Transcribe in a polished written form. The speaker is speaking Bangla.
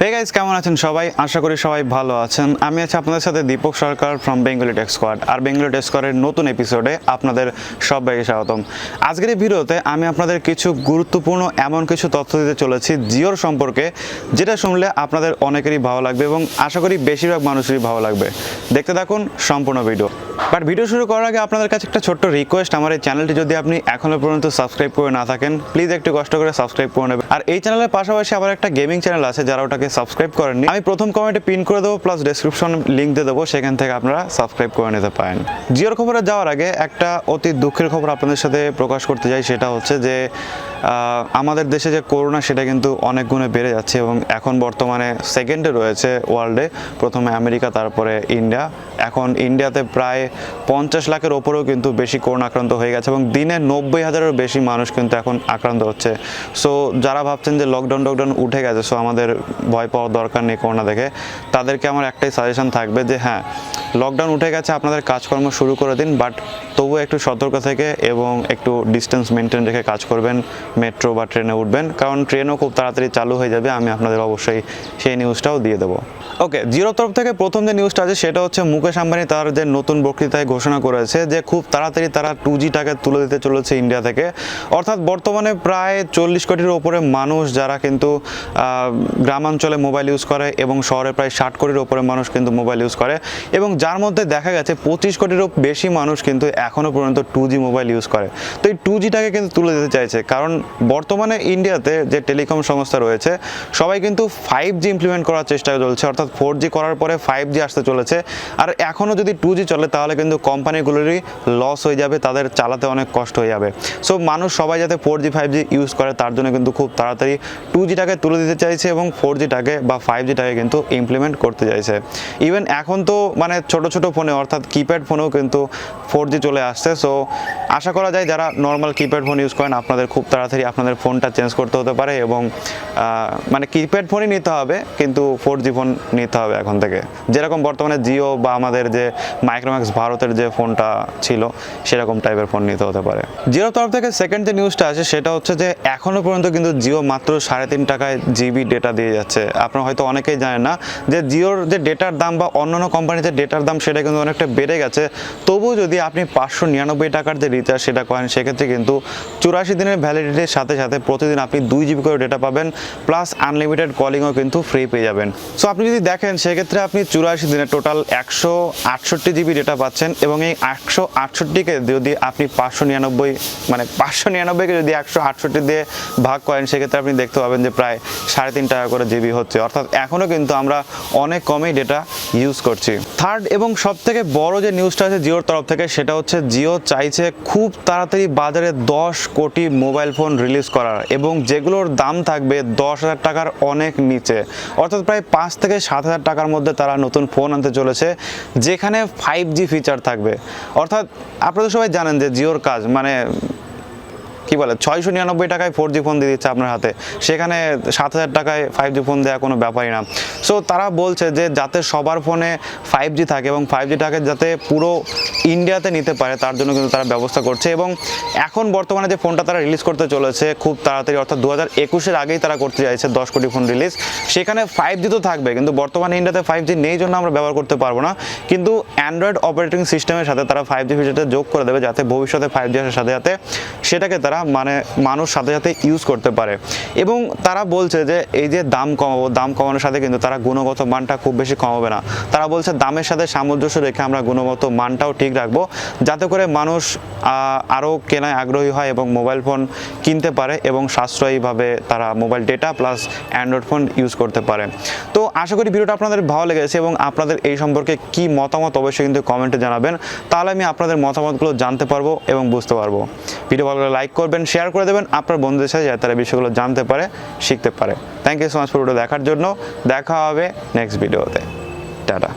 হে গাইস, কেমন আছেন সবাই? আশা করি সবাই ভালো আছেন। আমি আছি আপনাদের সাথে দীপক সরকার ফ্রম বেঙ্গলি টেক্সquad। আর বেঙ্গলি টেক্সquadের নতুন এপিসোডে আপনাদের সবাইকে স্বাগতম। আজকের এই ভিডিওতে আমি আপনাদের কিছু গুরুত্বপূর্ণ এমন কিছু তথ্য দিতে চলেছি জিওর সম্পর্কে, যেটা শুনলে আপনাদের অনেকেরই ভালো লাগবে এবং আশা করি বেশিরভাগ মানুষেরই ভালো লাগবে। দেখতে থাকুন সম্পূর্ণ ভিডিও। বাট ভিডিও শুরু করার আগে আপনাদের কাছে একটা ছোট্ট রিকোয়েস্ট, আমার এই চ্যানেলটি যদি আপনি এখনো পর্যন্ত সাবস্ক্রাইব করে না থাকেন, প্লিজ একটু কষ্ট করে সাবস্ক্রাইব করে নেবেন। আর এই চ্যানেলের পাশাপাশি আবার একটা গেমিং চ্যানেল আছে, যারা ওটাকে সাবস্ক্রাইব করেননি, আমি প্রথম কমেন্টে পিন করে দেবো, প্লাস ডেসক্রিপশন লিঙ্ক দিয়ে দেবো, সেখান থেকে আপনারা সাবস্ক্রাইব করে নিতে পারেন। জিওর খবরে যাওয়ার আগে একটা অতি দুঃখের খবর আপনাদের সাথে প্রকাশ করতে চাই। সেটা হচ্ছে যে আমাদের দেশে যে করোনা, সেটা কিন্তু অনেক গুণে বেড়ে যাচ্ছে এবং এখন বর্তমানে সেকেন্ডে রয়েছে ওয়ার্ল্ডে। প্রথমে আমেরিকা, তারপরে ইন্ডিয়া। এখন ইন্ডিয়াতে প্রায় 50 লাখের ওপরেও কিন্তু বেশি করোনা আক্রান্ত হয়ে গেছে এবং দিনে 90,000-এরও বেশি মানুষ কিন্তু এখন আক্রান্ত হচ্ছে। সো যারা ভাবছেন যে লকডাউন উঠে গেছে, সো আমাদের ভয় পাওয়ার দরকার নেই করোনা দেখে, তাদেরকে আমার একটাই সাজেশন থাকবে যে হ্যাঁ, লকডাউন উঠে গেছে, আপনাদের কাজকর্ম শুরু করে দিন, বাট তবুও একটু সতর্ক থেকে এবং একটু ডিস্টেন্স মেনটেন রেখে কাজ করবেন। মেট্রো বা ট্রেনে উঠবেন, কারণ ট্রেনও খুব তাড়াতাড়ি চালু হয়ে যাবে। আমি আপনাদের অবশ্যই সেই নিউজটাও দিয়ে দেবো। ওকে, জিওর তরফ থেকে প্রথম যে নিউজটা আছে সেটা হচ্ছে মুকেশ আম্বানি তার যে নতুন বক্তৃতায় ঘোষণা করেছে যে খুব তাড়াতাড়ি তারা 2Gটাকে তুলে দিতে চলেছে ইন্ডিয়া থেকে। অর্থাৎ বর্তমানে প্রায় 40 কোটির ওপরে মানুষ যারা কিন্তু গ্রামাঞ্চলে মোবাইল ইউজ করে এবং শহরে প্রায় 60 কোটির ওপরে মানুষ কিন্তু মোবাইল ইউজ করে, এবং যার মধ্যে দেখা গেছে 25 কোটিরও বেশি মানুষ কিন্তু এখনও পর্যন্ত 2G মোবাইল ইউজ করে। তো এই 2Gটাকে কিন্তু তুলে দিতে চাইছে, কারণ বর্তমানে ইন্ডিয়াতে যে টেলিকম সংস্থা রয়েছে সবাই কিন্তু 5G ইমপ্লিমেন্ট করার চেষ্টা চলছে, অর্থাৎ 4G করার পরে 5G আসতে চলেছে। আর এখনও যদি 2G চলে তাহলে কিন্তু কোম্পানিগুলোরই লস হয়ে যাবে, তাদের চালাতে অনেক কষ্ট হয়ে যাবে। সো মানুষ সবাই যাতে 4G 5G ইউজ করে, তার জন্য কিন্তু খুব তাড়াতাড়ি 2Gটাকে তুলে দিতে চাইছে এবং 4Gটাকে বা 5Gটাকে কিন্তু ইমপ্লিমেন্ট করতে চাইছে। ইভেন এখন তো মানে ছোট ছোট ফোনে, অর্থাৎ কিপ্যাড ফোনেও কিন্তু 4G চলে আসছে। সো আশা করা যায় যারা নর্মাল কিপ্যাড ফোন ইউজ করেন, আপনাদের খুব তাড়াতাড়ি আপনাদের ফোনটা চেঞ্জ করতে হতে পারে এবং মানে কিপ্যাড ফোনই নিতে হবে, কিন্তু 4G ফোন নিতে হবে এখন থেকে। যেরকম বর্তমানে জিও বা আমাদের যে মাইক্রোম্যাক্স ভারতের যে ফোনটা ছিল, সেরকম টাইপের ফোন নিতে হতে পারে। জিওর তরফ থেকে সেকেন্ড যে নিউজটা আছে সেটা হচ্ছে যে এখনও পর্যন্ত কিন্তু জিও মাত্র 3.5 টাকায় জিবি ডেটা দিয়ে যাচ্ছে। আপনারা হয়তো অনেকেই জানেন না যে জিওর যে ডেটার দাম বা অন্যান্য কোম্পানির যে ডেটার দাম, সেটা কিন্তু অনেকটা বেড়ে গেছে। তবুও যদি আপনি 599 টাকার যে রিচার্জ সেটা করেন, সেক্ষেত্রে কিন্তু 84 দিনের ভ্যালিডিটির সাথে সাথে প্রতিদিন আপনি 2 জিবি করে ডেটা পাবেন, প্লাস আনলিমিটেড কলিংও কিন্তু ফ্রি পেয়ে যাবেন। সো আপনি যদি দেখেন, সেক্ষেত্রে আপনি 84 দিনে টোটাল 168 জিবি ডেটা পাচ্ছেন এবং এই 168কে যদি আপনি 599কে যদি 168 দিয়ে ভাগ করেন, সেক্ষেত্রে আপনি দেখতে পাবেন যে প্রায় 3.5 টাকা করে জিবি হচ্ছে। অর্থাৎ এখনও কিন্তু আমরা অনেক কমই ডেটা ইউজ করছি। থার্ড এবং সব থেকে বড় যে নিউজটা আছে জিওর তরফ থেকে, সেটা হচ্ছে জিও চাইছে খুব তাড়াতাড়ি বাজারে 10 কোটি মোবাইল ফোন রিলিজ করার, এবং যেগুলোর দাম থাকবে 10,000 টাকার অনেক নিচে। অর্থাৎ প্রায় 5 থেকে 7,000 টাকার মধ্যে তারা নতুন ফোন আনতে চলেছে, যেখানে 5G ফিচার থাকবে। অর্থাৎ আপনারা সবাই জানেন যে জিওর কাজ মানে কি বলে 699 টাকায় 4G ফোন দিয়ে দিচ্ছে আপনার হাতে, সেখানে 7,000 টাকায় 5G ফোন দেওয়া কোনো ব্যাপারই না। সো তারা বলছে যে যাতে সবার ফোনে 5G থাকে এবং 5Gটাকে যাতে পুরো ইন্ডিয়াতে নিতে পারে, তার জন্য কিন্তু তারা ব্যবস্থা করছে। এবং এখন বর্তমানে যে ফোনটা তারা রিলিজ করতে চলেছে খুব তাড়াতাড়ি, অর্থাৎ 2021-এর আগেই তারা করতে চাইছে 10 কোটি ফোন রিলিজ। সেখানে 5G তো থাকবে, কিন্তু বর্তমানে ইন্ডিয়াতে 5G নেই জন্য আমরা ব্যবহার করতে পারবো না, কিন্তু অ্যান্ড্রয়েড অপারেটিং সিস্টেমের সাথে তারা 5G ফিচারটা যোগ করে দেবে, যাতে ভবিষ্যতে 5G আসার সাথে সাথে সেটাকে তারা মানে মানুষ সাথে সাথে ইউজ করতে পারে। এবং তারা বলছে যে এই যে দাম কমানোর সাথে কিন্তু তারা গুণগত মানটা খুব বেশি কমাবে না। তারা বলছে দামের সাথে সামঞ্জস্য রেখে আমরা গুণগত মানটাও ঠিক রাখবো, যাতে করে মানুষ আরও কেনায় আগ্রহী হয় এবং মোবাইল ফোন কিনতে পারে এবং সাশ্রয়ীভাবে তারা mobile data plus Android phone use করতে পারে। তো আশা করি ভিডিওটা আপনাদের ভালো লেগেছে এবং আপনাদের এই সম্পর্কে কি মতামত অবশ্যই কিন্তু কমেন্টে জানাবেন, তাহলে আমি আপনাদের মতামতগুলো জানতে পারবো এবং বুঝতে পারবো। ভিডিও ভালো লাগলে লাইক করবেন, শেয়ার করে দেবেন আপনার বন্ধুদের সাথে, যাতে তারা বিষয়গুলো জানতে পারে, শিখতে পারে। Thank you so much for video দেখার জন্য। দেখা হবে নেক্সট ভিডিওতে। টাটা।